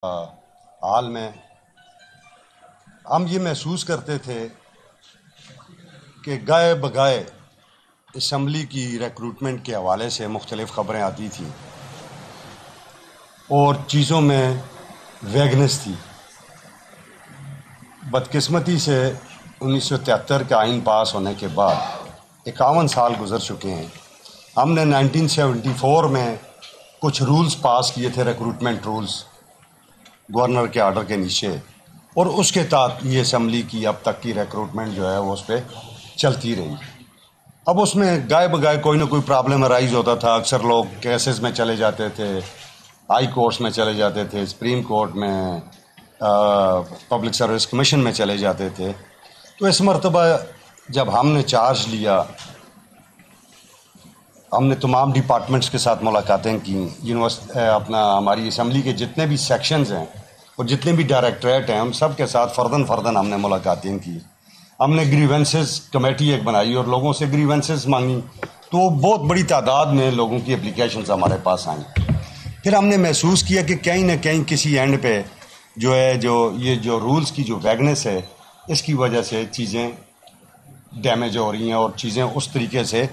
حال میں ہم یہ محسوس کرتے تھے کہ گائے بگائے اسمبلی کی ریکروٹمنٹ کے حوالے سے مختلف خبریں آتی تھیں اور چیزوں میں ویگنس تھی۔ بدقسمتی سے 1973 کا آئین پاس ہونے کے بعد 51 سال گزر چکے ہیں۔ ہم نے 1974 میں کچھ رولز پاس کیے تھے، ریکروٹمنٹ رولز، گورنر کے آرڈر کے نیچے، اور اس کے تحت یہ اسمبلی کی اب تک کی ریکروٹمنٹ جو ہے وہ اس پہ چلتی رہی۔ اب اس میں گائے بگائے کوئی نہ کوئی پرابلم ارائز ہوتا تھا۔ اکثر لوگ کیسز میں چلے جاتے تھے، ہائی کورٹس میں چلے جاتے تھے، سپریم کورٹ میں، پبلک سروس کمیشن میں چلے جاتے تھے۔ تو اس مرتبہ جب ہم نے چارج لیا، ہم نے تمام ڈپارٹمنٹس کے ساتھ ملاقاتیں کیں، ہماری اسمبلی کے جتنے بھی سیکشنز ہیں اور جتنے بھی ڈائریکٹریٹ ہیں، ہم سب کے ساتھ فرداً ہم نے ملاقاتیں کی۔ ہم نے گریونسز کمیٹی ایک بنائی اور لوگوں سے گریونسز مانگی، تو بہت بڑی تعداد میں لوگوں کی اپلیکیشنز ہمارے پاس آئیں۔ پھر ہم نے محسوس کیا کہ کہیں نہ کہیں کسی اینڈ پہ جو رولز کی جو ویگنس ہے، اس کی وجہ سے چیزیں ڈیمیج ہو رہی ہیں اور چیزیں اس طریقے سے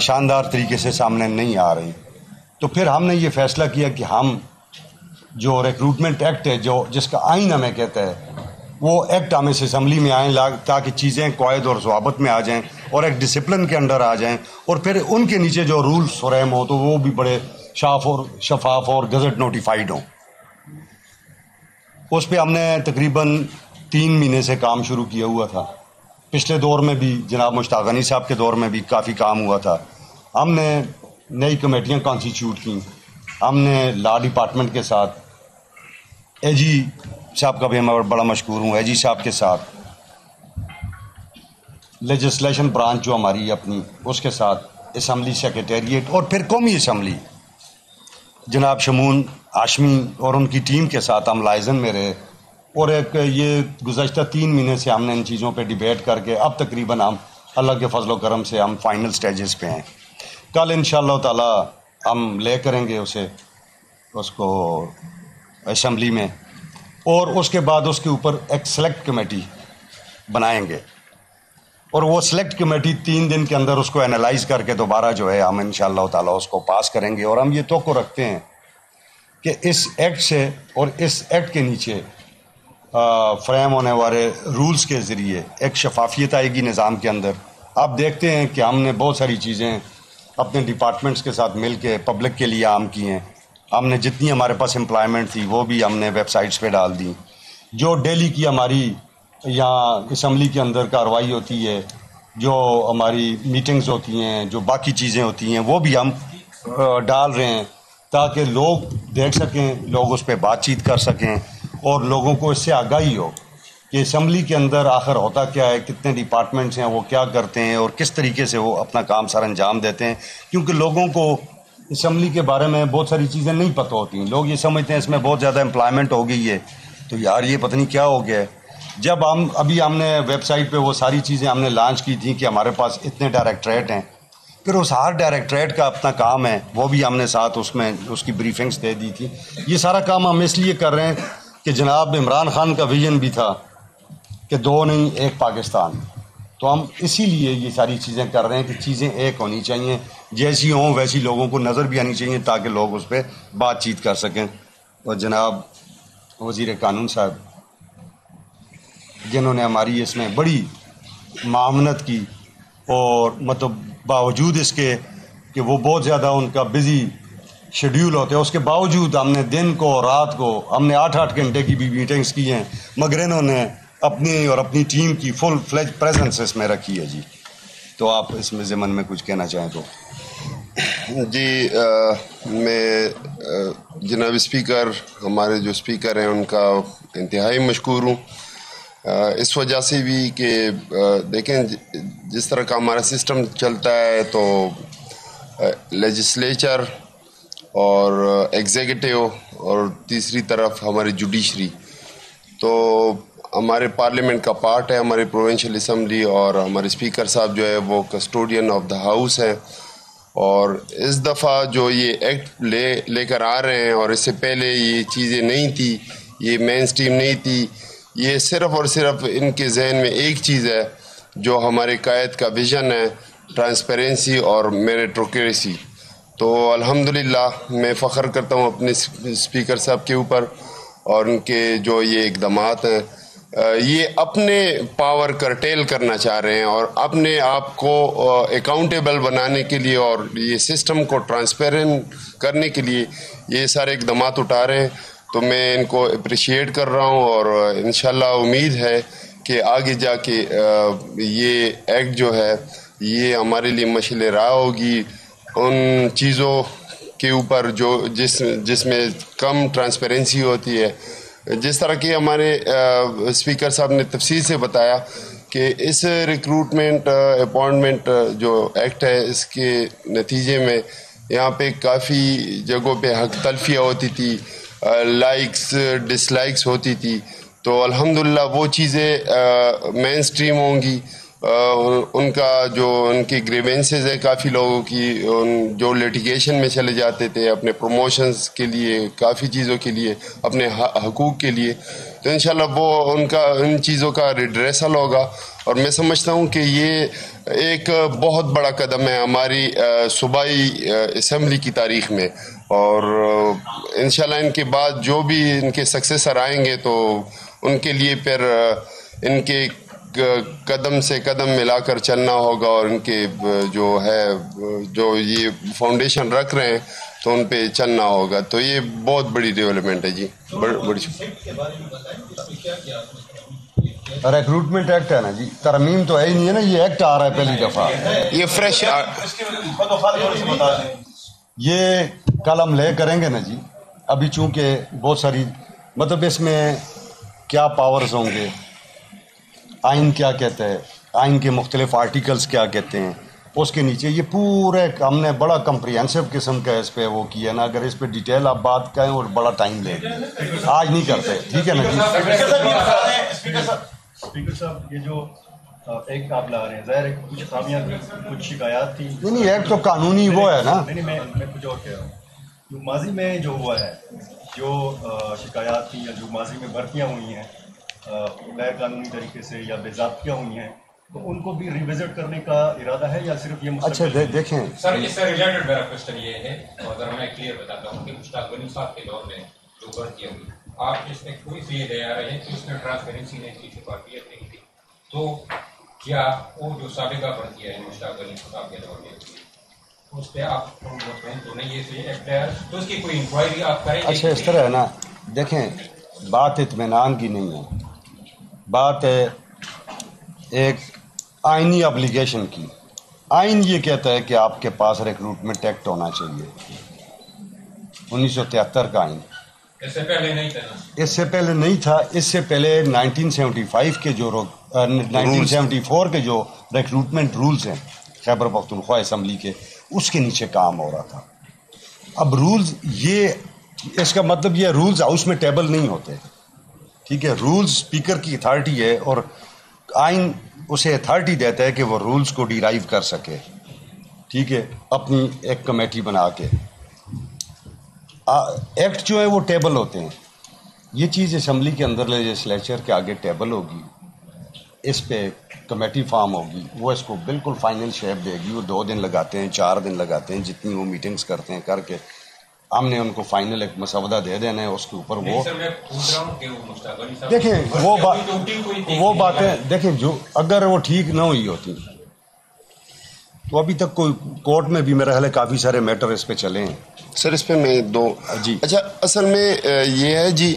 شاندار طریقے سے سامنے نہیں آ رہی۔ تو پھر ہم نے یہ فیصلہ کیا کہ ہم جو ریکروٹمنٹ ایکٹ ہے، جس کا آئین ہمیں کہتا ہے، وہ ایکٹ ہم اس اسمبلی میں آئیں تاکہ چیزیں قواعد اور ضوابط میں آ جائیں اور ایک ڈسپلن کے انڈر آ جائیں، اور پھر ان کے نیچے جو رولز فریم ہو تو وہ بھی بڑے شفاف اور گزٹ نوٹیفائڈ ہوں۔ اس پہ ہم نے تقریباً 3 مہینے سے کام شروع کیا ہوا تھا۔ پچھلے دور میں بھی جناب مشتاق غنی صاحب کے دور میں بھی کافی کام ہوا تھا۔ ہم نے نئی کمیٹیاں کانسٹیچیوٹ کیں، ہم نے لا ڈپارٹمنٹ کے ساتھ، اے جی صاحب کا بھی میں بڑا مشکور ہوں، اے جی صاحب کے ساتھ، لیجسلیشن برانچ جو ہماری اپنی، اس کے ساتھ، اسمبلی سیکریٹریٹ، اور پھر قومی اسمبلی جناب شمون ہاشمی اور ان کی ٹیم کے ساتھ ہم لائزن میں رہے، اور یہ گزشتہ 3 مہینے سے ہم نے ان چیزوں پہ ڈیبیٹ کر کے اب تقریباً ہم اللہ کے فضل و کرم سے ہم فائنل سٹیجز پہ ہیں۔ کل انشاءاللہ تعالی ہم لے کریں گے اس کو اسمبلی میں، اور اس کے بعد اس کے اوپر ایک سلیکٹ کمیٹی بنائیں گے، اور وہ سلیکٹ کمیٹی 3 دن کے اندر اس کو انالائز کر کے دوبارہ جو ہے ہم انشاءاللہ تعالی اس کو پاس کریں گے۔ اور ہم یہ توقع رکھتے ہیں کہ اس ایکٹ سے اور اس ایکٹ کے نیچے فریم ہونے والے رولز کے ذریعے ایک شفافیت آئے گی نظام کے اندر۔ آپ دیکھتے ہیں کہ ہم نے بہت ساری چیزیں اپنے ڈپارٹمنٹس کے ساتھ مل کے پبلک کے لیے عام کی ہیں۔ ہم نے جتنی ہمارے پاس امپلائمنٹ تھی وہ بھی ہم نے ویب سائٹس پہ ڈال دی۔ جو ڈیلی کی ہماری یہاں اسمبلی کے اندر کارروائی ہوتی ہے، جو ہماری میٹنگز ہوتی ہیں، جو باقی چیزیں ہوتی ہیں، وہ بھی ہم ڈال رہے ہیں تاکہ لوگ دیکھ سکیں، لوگ اس پہ بات چیت کر سکیں، اور لوگوں کو اس سے آگاہی ہو کہ اسمبلی کے اندر آخر ہوتا کیا ہے، کتنے ڈپارٹمنٹس ہیں، وہ کیا کرتے ہیں اور کس طریقے سے وہ اپنا کام سر انجام دیتے ہیں۔ کیونکہ لوگوں کو اسمبلی کے بارے میں بہت ساری چیزیں نہیں پتہ ہوتی۔ لوگ یہ سمجھتے ہیں اس میں بہت زیادہ امپلائمنٹ ہو گئی ہے، تو یار یہ پتہ نہیں کیا ہو گیا ہے۔ جب ہم نے ویب سائٹ پہ وہ ساری چیزیں ہم نے لانچ کی تھیں کہ ہمارے پاس اتنے ڈائریکٹریٹ ہیں، پھر اس ہر ڈائریکٹریٹ کا اپنا کام ہے، وہ بھی ہم نے ساتھ اس کی بریفنگز دے دی تھی۔ یہ سارا کام ہم اس لیے کر رہے ہیں کہ جناب عمران خان کا ویژن بھی تھا کہ 2 نہیں 1 پاکستان، تو ہم اسی لیے یہ ساری چیزیں کر رہے ہیں کہ چیزیں ایک ہونی چاہیے، جیسی ہوں ویسی لوگوں کو نظر بھی آنی چاہیے تاکہ لوگ اس پہ بات چیت کر سکیں۔ اور جناب وزیر قانون صاحب، جنہوں نے ہماری اس میں بڑی معاونت کی، اور مطلب باوجود اس کے کہ وہ بہت زیادہ ان کا بزی شیڈیول ہوتے ہیں، اس کے باوجود ہم نے دن کو رات کو ہم نے 8 گھنٹے کی بھی میٹنگز کی ہیں، مگر انہوں نے اپنی ٹیم کی فل فلیج پریزنس اس میں رکھی ہے۔ جی تو آپ اس میں ضمن میں کچھ کہنا چاہیں تو؟ جی میں جناب اسپیکر، ہمارے جو اسپیکر ہیں ان کا انتہائی مشکور ہوں، اس وجہ سے بھی کہ دیکھیں جس طرح کا ہمارا سسٹم چلتا ہے تو لیجسلیچر اور ایگزیکٹو اور تیسری طرف ہماری جوڈیشری، تو ہمارے پارلیمنٹ کا پارٹ ہے ہماری پروونشل اسمبلی، اور ہمارے اسپیکر صاحب جو ہے وہ کسٹوڈین آف دا ہاؤس ہیں، اور اس دفعہ جو یہ ایکٹ لے کر آ رہے ہیں، اور اس سے پہلے یہ چیزیں نہیں تھی، یہ مین سٹریم نہیں تھی، یہ صرف اور صرف ان کے ذہن میں ایک چیز ہے جو ہمارے قائد کا ویژن ہے، ٹرانسپیرنسی اور میریٹوکریسی۔ تو الحمدللہ میں فخر کرتا ہوں اپنے اسپیکر صاحب کے اوپر، اور ان کے جو یہ اقدامات ہیں، یہ اپنے پاور کرٹیل کرنا چاہ رہے ہیں اور اپنے آپ کو اکاؤنٹیبل بنانے کے لیے اور یہ سسٹم کو ٹرانسپیرنٹ کرنے کے لیے یہ سارے اقدامات اٹھا رہے ہیں۔ تو میں ان کو اپریشیٹ کر رہا ہوں، اور انشاءاللہ امید ہے کہ آگے جا کے یہ ایکٹ جو ہے یہ ہمارے لیے مشعل راہ ہوگی ان چیزوں کے اوپر جس میں کم ٹرانسپیرنسی ہوتی ہے۔ جس طرح کہ ہمارے اسپیکر صاحب نے تفصیل سے بتایا کہ اس ریکروٹمنٹ اپوائنٹمنٹ جو ایکٹ ہے، اس کے نتیجے میں یہاں پہ کافی جگہوں پہ حق تلفیہ ہوتی تھی، لائکس ڈس لائکس ہوتی تھی، تو الحمدللہ وہ چیزیں مین سٹریم ہوں گی۔ ان کا جو ان کی گریوینسز ہے کافی لوگوں کی، جو لیٹیگیشن میں چلے جاتے تھے اپنے پروموشنز کے لیے، کافی چیزوں کے لیے، اپنے حقوق کے لیے، تو انشاءاللہ وہ ان چیزوں کا ریڈریسل ہوگا۔ اور میں سمجھتا ہوں کہ یہ ایک بہت بڑا قدم ہے ہماری صوبائی اسمبلی کی تاریخ میں، اور انشاءاللہ ان کے بعد جو بھی ان کے سکسیسر آئیں گے تو ان کے لیے پھر ان کے قدم سے قدم ملا کر چلنا ہوگا، اور ان کے جو یہ فاؤنڈیشن رکھ رہے ہیں تو ان پہ چلنا ہوگا۔ تو یہ بہت بڑی ڈیولپمنٹ ہے جی، بڑی ریکروٹمنٹ ایکٹ ہے نا جی، ترمیم تو ہے ہی نہیں ہے نا، یہ ایکٹ آ رہا ہے پہلی دفعہ، یہ فریش۔ یہ کل ہم لے کریں گے نا جی۔ ابھی چونکہ بہت ساری مطلب اس میں کیا پاورز ہوں گے، آئین کیا کہتا ہے، آئین کے مختلف آرٹیکلز کیا کہتے ہیں، اس کے نیچے یہ پورے ہم نے بڑا کمپریہنسو قسم کا اس پہ وہ کیا نا۔ اگر اس پہ ڈیٹیل آپ بات کریں اور بڑا ٹائم لے آج نہیں کرتے، ٹھیک ہے نا جی۔ اسپیکر صاحب، یہ جو ایک آپ لا رہے ہیں، ظاہر ہے کچھ خامیاں تھیں، کچھ شکایات تھیں۔ نہیں ایک تو قانونی وہ ہے نا۔ نہیں میں کچھ اور کہہ رہا ہوں، جو ماضی میں جو ہوا ہے، جو شکایات تھیں یا جو ماضی میں بھرتیاں ہوئی ہیں غیر قانونی طریقے سے یا بے ضابطیاں ہوئی ہیں، تو ان کو بھی ریوزٹ کرنے کا ارادہ ہے یا صرف یہ اچھا دیکھیں سر، اس سے ریلیٹڈ میرا کوشچن یہ ہے، اور اگر میں کلیئر بتاتا ہوں کہ مشتاق غنی صاحب کے دور میں جو بھرتیاں ہوئی، آپ اس میں کوئی سے یہ لے آ رہے ہیں کہ اس میں ٹرانسپیرنسی نہیں تھی، شفافیت نہیں تھی، تو کیا وہ جو سابقہ بھرتیاں ہیں مشتاق غنی صاحب کے دور میں اس پہ آپ مطمئن تو نہیں ہے سے ایکٹ ہے، تو اس کی کوئی انکوائری آپ کریں گے؟ اچھا اس طرح ہے نا، دیکھیں بات اطمینان کی نہیں ہے، بات ہے ایک آئینی ابلیگیشن کی۔ آئین یہ کہتا ہے کہ آپ کے پاس ریکروٹمنٹ ایکٹ ہونا چاہیے، 1973 کا آئین۔ اس سے پہلے نہیں تھا؟ اس سے پہلے نہیں تھا، اس سے پہلے 1975 کے جو 1974 کے جو ریکروٹمنٹ رولز ہیں خیبر پختونخوا اسمبلی کے، اس کے نیچے کام ہو رہا تھا۔ اب رولز یہ اس کا مطلب یہ رولز ہاؤس میں ٹیبل نہیں ہوتے، ٹھیک ہے، رولز اسپیکر کی اتھارٹی ہے، اور آئین اسے اتھارٹی دیتا ہے کہ وہ رولز کو ڈیرائیو کر سکے، ٹھیک ہے، اپنی ایک کمیٹی بنا کے۔ ایکٹ جو ہے وہ ٹیبل ہوتے ہیں، یہ چیز اسمبلی کے اندر لیجسلیچر کے آگے ٹیبل ہوگی، اس پہ کمیٹی فارم ہوگی، وہ اس کو بالکل فائنل شیپ دے گی۔ وہ 2 دن لگاتے ہیں، 4 دن لگاتے ہیں، جتنی وہ میٹنگز کرتے ہیں کر کے ہم نے ان کو فائنل ایک مسودہ دے دینا ہے، اس کے اوپر وہ دیکھیں وہ باتیں دیکھیں جو اگر وہ ٹھیک نہ ہوئی ہوتی تو ابھی تک کوئی کورٹ میں بھی میرا خیال ہے کافی سارے میٹر اس پہ چلے ہیں۔ سر اس پہ میں جی اچھا، اصل میں یہ ہے جی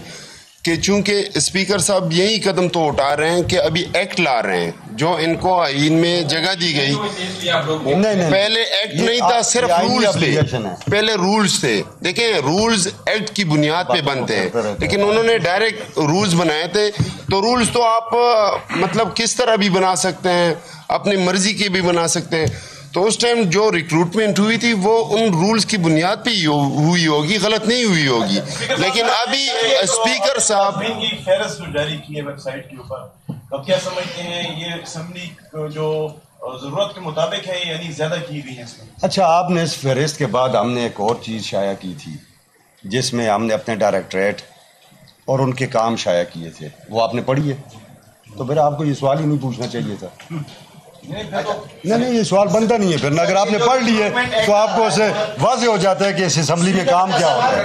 کہ چونکہ اسپیکر صاحب یہی قدم تو اٹھا رہے ہیں کہ ابھی ایکٹ لا رہے ہیں جو ان کو آئین میں جگہ دی گئی۔ پہلے ایکٹ نہیں تھا، صرف رولز تھے، پہلے رولز تھے۔ دیکھیں رولز ایکٹ کی بنیاد پہ بنتے ہیں، لیکن انہوں نے ڈائریکٹ رولز بنائے تھے، تو رولز تو آپ مطلب کس طرح بھی بنا سکتے ہیں، اپنی مرضی کے بھی بنا سکتے ہیں۔ تو اس ٹائم جو ریکروٹمنٹ ہوئی تھی وہ ان رولز کی بنیاد پہ ہی ہوئی ہوگی، غلط نہیں ہوئی ہوگی۔ لیکن ابھی اسپیکر صاحب کی فہرست جو جاری کی ہے ویب سائٹ کے اوپر، اب کیا سمجھتے ہیں یہ اسمبلی جو اور ضرورت کے مطابق ہے یعنی زیادہ کی گئی ہیں اس میں؟ اچھا، آپ نے اس فہرست کے بعد ہم نے ایک اور چیز شائع کی تھی جس میں ہم نے اپنے ڈائریکٹریٹ اور ان کے کام شائع کیے تھے، وہ آپ نے پڑھی ہے؟ تو پھر آپ کو یہ سوال ہی نہیں پوچھنا چاہیے تھا. نہیں، یہ سوال بنتا نہیں ہے پھر. اگر آپ نے پڑھ لی ہے تو آپ کو اسے واضح ہو جاتا ہے کہ اس اسمبلی میں کام کیا ہوتا ہے.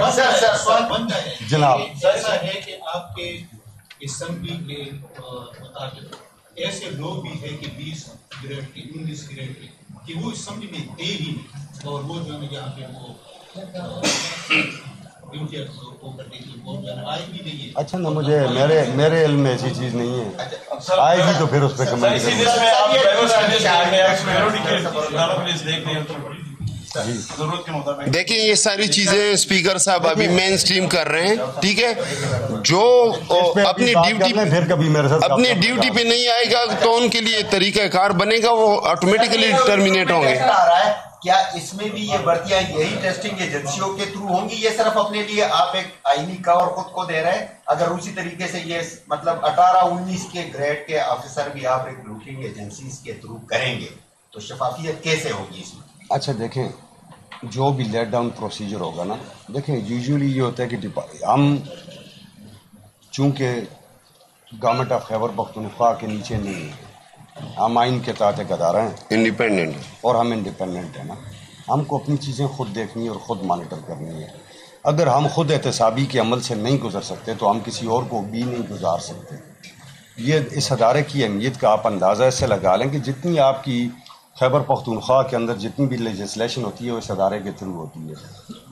جناب ایسا ہے کہ آپ کے اسمبلی کے مطابق ایسے لوگ بھی ہیں کہ 20 گریڈ کے 19 گریڈ کے کہ وہ اسمبلی میں دے ہی نہیں، اور وہ جو ہے یہاں پہ وہ آئے بھی نہیں ہے. اچھا نا، مجھے میرے علم میں ایسی چیز نہیں ہے. آئے گی تو پھر اس پہ کمنٹ کریں گے. دیکھیں یہ ساری چیزیں اسپیکر صاحب ابھی مین اسٹریم کر رہے ہیں، ٹھیک ہے. جو اپنی ڈیوٹی پہ نہیں آئے گا تو ان کے لیے طریقہ کار بنے گا، وہ آٹومیٹیکلی ٹرمینیٹ ہوں گے. کیا اس میں بھی یہ بھرتیاں یہی ٹیسٹنگ ایجنسیوں کے تھرو ہوں گی؟ یہ صرف اپنے لیے آپ ایک آئینی کور خود کو دے رہے ہیں؟ اگر اسی طریقے سے یہ مطلب 18-19 کے گریڈ کے آفیسر بھی آپ ریکروٹنگ ایجنسیز کے تھرو کریں گے تو شفافیت کیسے ہوگی اس میں؟ اچھا دیکھیں، جو بھی لیٹ ڈاؤن پروسیجر ہوگا نا، دیکھیں یوزولی یہ ہوتا ہے کہ ہم چونکہ گورنمنٹ آف خیبر پختونخوا کے نیچے نہیں ہیں، ہم آئین کے تحت ایک ادارہ ہیں، انڈیپینڈنٹ، اور ہم انڈیپینڈنٹ ہیں نا. ہم کو اپنی چیزیں خود دیکھنی اور خود مانیٹر کرنی ہے. اگر ہم خود احتسابی کے عمل سے نہیں گزر سکتے تو ہم کسی اور کو بھی نہیں گزار سکتے. یہ اس ادارے کی اہمیت کا آپ اندازہ اس سے لگا لیں کہ جتنی آپ کی خیبر پختونخوا کے اندر جتنی بھی لیجسلیشن ہوتی ہے وہ اس ادارے کے تھرو ہوتی ہے،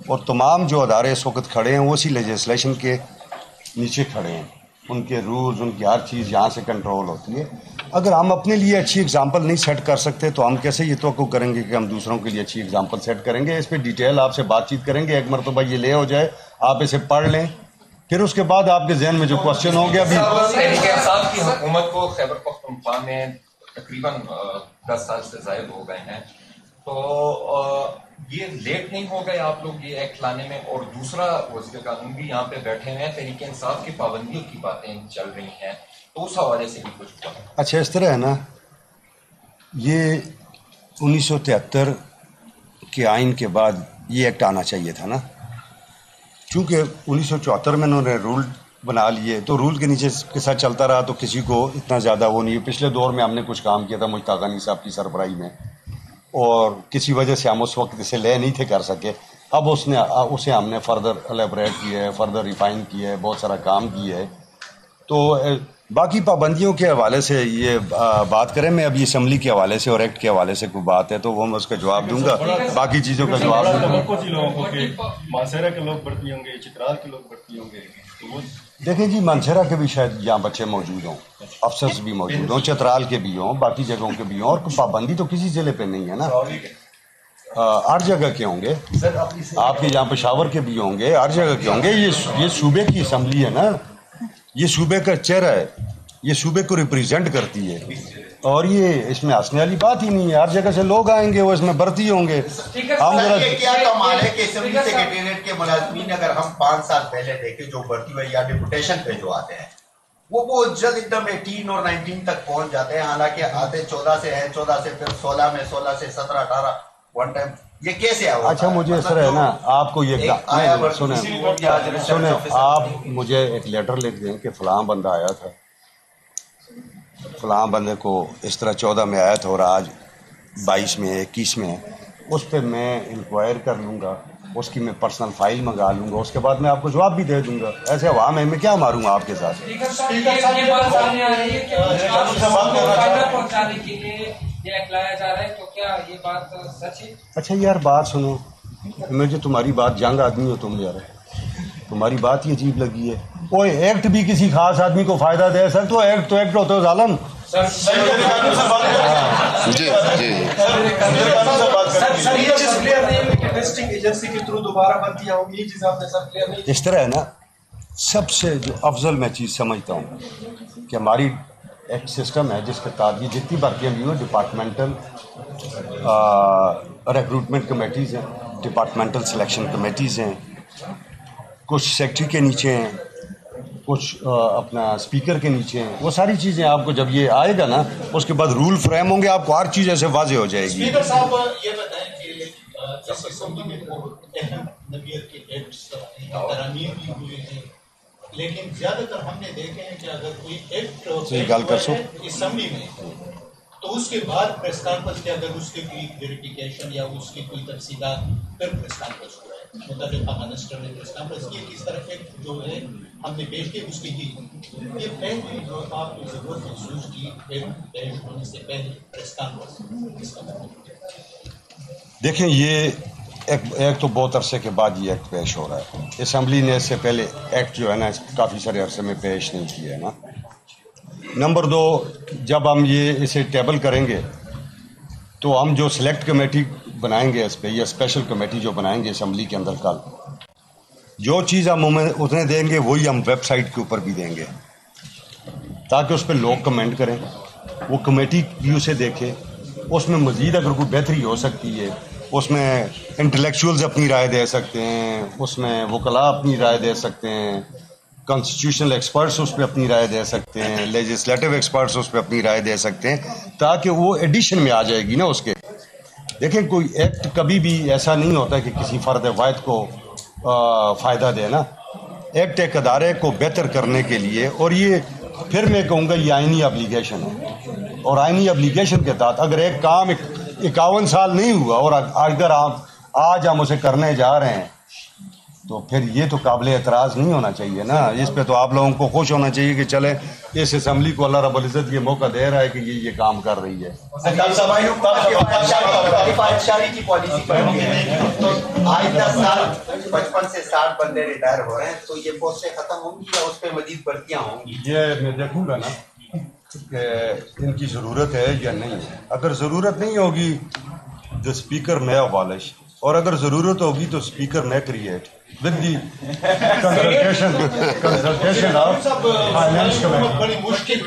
اور تمام جو ادارے اس وقت کھڑے ہیں وہ اسی لیجسلیشن کے نیچے کھڑے ہیں. ان کے رولز، ان کی ہر چیز یہاں سے کنٹرول ہوتی ہے. اگر ہم اپنے لیے اچھی اگزامپل نہیں سیٹ کر سکتے تو ہم کیسے یہ توقع کریں گے کہ ہم دوسروں کے لیے اچھی اگزامپل سیٹ کریں گے؟ اس پہ ڈیٹیل آپ سے بات چیت کریں گے. ایک مرتبہ یہ لے ہو جائے، آپ اسے پڑھ لیں، پھر اس کے بعد آپ کے ذہن میں جو کوشچن ہوں گے. ابھی تحریک انصاف کی حکومت کو خیبر پختونخوا میں تقریباً 10 سال سے زائد ہو گئے ہیں، تو یہ لیٹ نہیں ہو گئے آپ لوگ یہ ایکٹ لانے میں؟ اور دوسرا، وزیر قانون بھی یہاں پہ بیٹھے ہیں، تحریک انصاف کی پابندیوں کی باتیں چل رہی ہیں، تو اس حوالے سے بھی کچھ ہوا. اچھا، اس طرح ہے نا، یہ 1973 کے آئین کے بعد یہ ایکٹ آنا چاہیے تھا نا. چونکہ 1974 میں انہوں نے رول بنا لیے تو رول کے نیچے کے ساتھ چلتا رہا تو کسی کو اتنا زیادہ وہ نہیں. پچھلے دور میں ہم نے کچھ کام کیا تھا مشتاق غنی صاحب کی سربراہی میں، اور کسی وجہ سے ہم اس وقت اسے لے نہیں تھے کر سکے. اب اسے ہم نے فردر الیبریٹ کیا ہے، فردر ریفائن کیا ہے، بہت سارا کام کیا ہے. تو باقی پابندیوں کے حوالے سے یہ بات کریں. میں ابھی اسمبلی کے حوالے سے اور ایکٹ کے حوالے سے کوئی بات ہے تو وہ میں اس کا جواب دوں گا، باقی چیزوں کا جواب دوں گا. مانسہرہ کے لوگ بھرتی ہوں گے، چترال کے لوگ بھرتی ہوں گے. دیکھیں جی، مانسہرہ کے بھی شاید یہاں بچے موجود ہوں، افسرز بھی موجود ہوں، چترال کے بھی ہوں، باقی جگہوں کے بھی ہوں، اور پابندی تو کسی ضلع پہ نہیں ہے نا. ہر جگہ کے ہوں گے. آپ کے یہاں پشاور کے بھی ہوں گے، ہر جگہ کے ہوں گے. یہ صوبے کی اسمبلی ہے نا، یہ صوبے کا چہرہ ہے، یہ صوبے کو ریپریزنٹ کرتی ہے، اور یہ اس میں ہنسنے والی بات ہی نہیں ہے. ہر جگہ سے لوگ آئیں گے، وہ اس میں بھرتی ہوں گے. کیا کمال ہے کہ اسمبلی سیکریٹریٹ کے ملازمین اگر ہم 5 سال پہلے دیکھیں جو بھرتی ہوئے یا ڈپوٹیشن پہ جو آتے ہیں وہ بہت جلد ایک دم 18 اور 19 تک پہنچ جاتے ہیں، حالانکہ آتے 14 سے ہیں، 14 سے پھر 16 میں، 16 سے 17 18 ون ٹائم. یہ کیسے آیا؟ اچھا مجھے اس طرح ہے نا، آپ کو یہ سنیں، آپ مجھے ایک لیٹر لکھ دیں کہ فلاں بندہ آیا تھا، فلاں بندے کو اس طرح 14 میں آیا تھا اور آج 22 میں 21 میں ہے. اس پہ میں انکوائر کر لوں گا، اس کی میں پرسنل فائل منگا لوں گا، اس کے بعد میں آپ کو جواب بھی دے دوں گا. ایسے عوام ہے، میں کیا ماروں گا آپ کے ساتھ؟ اچھا یار بات سنو، مجھے تمہاری بات، جنگ آدمی ہو تم یار، تمہاری بات ہی عجیب لگی ہے. کوئی ایکٹ بھی کسی خاص آدمی کو فائدہ دے سر تو ایکٹ ہوتا ہے ظالم. اس طرح ہے نا، سب سے جو افضل میں چیز سمجھتا ہوں کہ ہماری ایک سسٹم ہے جس کے تحت یہ جتنی بھرتیاں بھی ہوں ڈپارٹمنٹل ریکروٹمنٹ کمیٹیز ہیں، ڈپارٹمنٹل سلیکشن کمیٹیز ہیں، کچھ سیکٹری کے نیچے ہیں، کچھ اپنا اسپیکر کے نیچے ہیں، وہ ساری چیزیں آپ کو جب یہ آئے گا نا اس کے بعد رول فریم ہوں گے، آپ کو ہر چیز ایسے واضح ہو جائے گی. اسپیکر صاحب یہ بتائیں کہ اس اسمبلی میں بہت اہم نوعیت کے ایکٹس ترامیم بھی ہوئے ہیں، لیکن زیادہ تر ہم نے دیکھے ہیں کہ اگر کوئی ایکٹ اسمبلی میں تو اس کے بعد پریس کانفرنس کے اگر اس کی کوئی ویریفیکیشن یا اس کی کوئی تفصیلات پھر پریس کانفرنس ہوا ہے، متعلقہ منسٹر نے پریس کانفرنس کی کس طرح ایکٹ جو ہے ہم نے پیش کی اس کی یہ پہلی جو آپ کو ضرورت محسوس کی پیش ہونے سے پہلے پریس کانفرنس اس کا دیکھیں یہ ایک تو بہت عرصے کے بعد یہ ایکٹ پیش ہو رہا ہے. اسمبلی نے اس سے پہلے ایکٹ جو ہے نا کافی سارے عرصے میں پیش نہیں کیا ہے نا. نمبر 2، جب ہم یہ اسے ٹیبل کریں گے تو ہم جو سلیکٹ کمیٹی بنائیں گے اس پہ یا اسپیشل کمیٹی جو بنائیں گے اسمبلی کے اندر کل، جو چیز ہم انہیں دیں گے وہی ہم ویب سائٹ کے اوپر بھی دیں گے تاکہ اس پہ لوگ کمنٹ کریں، وہ کمیٹی بھی اسے دیکھے، اس میں مزید اگر کوئی بہتری ہو سکتی ہے اس میں انٹلیکچوئلز اپنی رائے دے سکتے ہیں، اس میں وکلاء اپنی رائے دے سکتے ہیں، کانسٹیٹیوشنل ایکسپرٹس اس پہ اپنی رائے دے سکتے ہیں، لیجسلیٹو ایکسپرٹس اس پہ اپنی رائے دے سکتے ہیں تاکہ وہ ایڈیشن میں آ جائے گی نا اس کے. دیکھیں کوئی ایکٹ کبھی بھی ایسا نہیں ہوتا کہ کسی فرد واحد کو فائدہ دے نا. ایکٹ ایک ادارے کو بہتر کرنے کے لیے، اور یہ پھر میں کہوں گا یہ آئینی ابلیگیشن ہے، اور آئینی ابلیگیشن کے تحت اگر ایک کام 51 سال نہیں ہوا اور اگر آج ہم اسے کرنے جا رہے ہیں تو پھر یہ تو قابل اعتراض نہیں ہونا چاہیے نا. اس پہ تو آپ لوگوں کو خوش ہونا چاہیے کہ چلیں اس اسمبلی کو اللہ رب العزت یہ موقع دے رہا ہے کہ یہ کام کر رہی ہے. کی پالیسی تو آج 10 سال 55 سے 60 بندے ریٹائر ہو رہے ہیں، تو یہ پوسٹیں ختم ہوں گی یا اس پہ مزید بھرتیاں ہوں گی؟ یہ میں دیکھوں گا نا کہ ان کی ضرورت ہے یا نہیں ہے. اگر ضرورت نہیں ہوگی the speaker may abolish, اور اگر ضرورت ہوگی تو speaker may create with the consultation of finance committee. بڑی مشکل